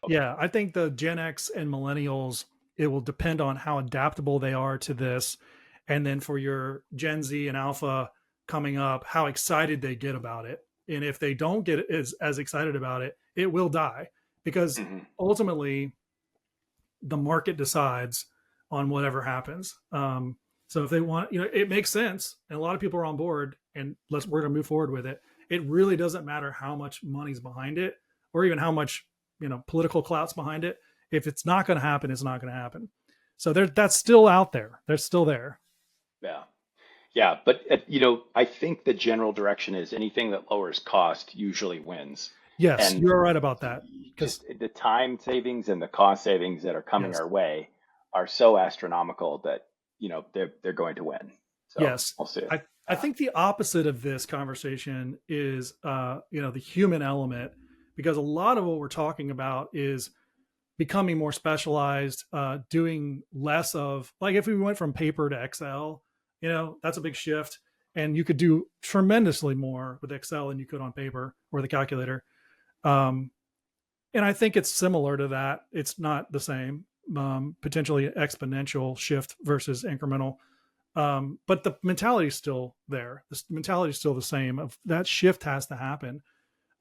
Yeah, I think the Gen X and millennials, it will depend on how adaptable they are to this. And then for your Gen Z and Alpha coming up, how excited they get about it. And if they don't get as excited about it, it will die because Hmm. ultimately the market decides on whatever happens. So if they want, it makes sense, and a lot of people are on board, and we're going to move forward with it. It really doesn't matter how much money's behind it, or even how much political clout's behind it. If it's not going to happen, it's not going to happen. So that's still out there. They're still there. Yeah. Yeah, but I think the general direction is anything that lowers cost usually wins. Yes, And you're right about that. Because just the time savings and the cost savings that are coming yes, our way are so astronomical that, they're going to win. So yes, we'll see. I Yeah. think the opposite of this conversation is the human element, because a lot of what we're talking about is becoming more specialized, doing less of, like, if we went from paper to Excel, that's a big shift. And you could do tremendously more with Excel than you could on paper or the calculator. Um, and I think it's similar to that. It's not the same, potentially exponential shift versus incremental. But the mentality is still there. The mentality is still the same. Of that shift has to happen.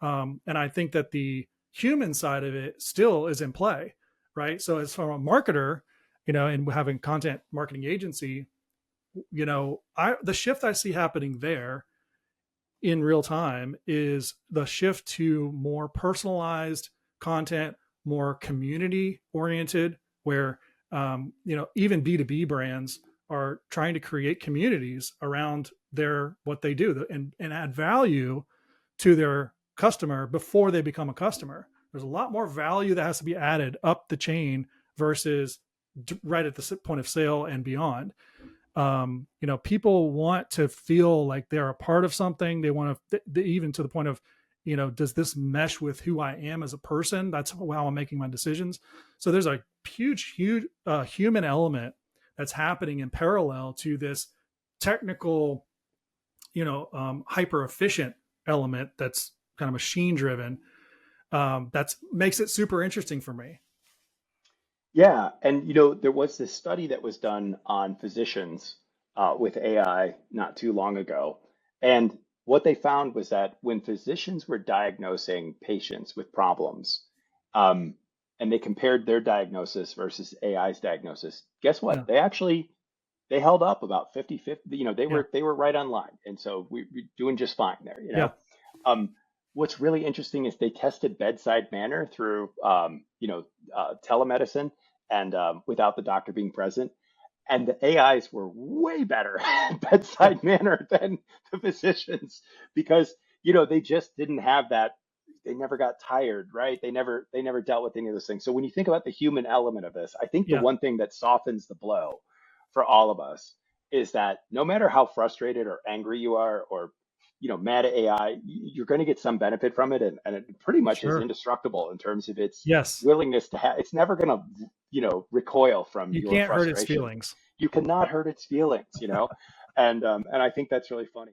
And I think that the human side of it still is in play, right? So as from a marketer, and having content marketing agency, the shift I see happening there in real time is the shift to more personalized content, more community oriented, where even B2B brands are trying to create communities around what they do, and add value to their customer before they become a customer. There's a lot more value that has to be added up the chain versus right at the point of sale and beyond. People want to feel like they're a part of something. They want to, even to the point of, does this mesh with who I am as a person? That's how I'm making my decisions. So there's a huge human element that's happening in parallel to this technical, hyper efficient element that's kind of machine driven. That makes it super interesting for me. Yeah, and there was this study that was done on physicians with AI not too long ago, and what they found was that when physicians were diagnosing patients with problems, um, and they compared their diagnosis versus AI's diagnosis, guess Yeah. what? They held up about 50-50. They Yeah. were right on line, and so we're doing just fine there. Yeah. Um, what's really interesting is they tested bedside manner through telemedicine and without the doctor being present, and the AIs were way better at Yeah. bedside manner than the physicians because they just didn't have that. They never got tired, right? They never dealt with any of those things. So when you think about the human element of this, I think the Yeah. one thing that softens the blow for all of us is that no matter how frustrated or angry you are or mad at AI, you're going to get some benefit from it, and it pretty much is Sure. indestructible in terms of its Yes. willingness to have. It's never going to, recoil from You your can't hurt its frustration. feelings. You cannot hurt its feelings, and I think that's really funny.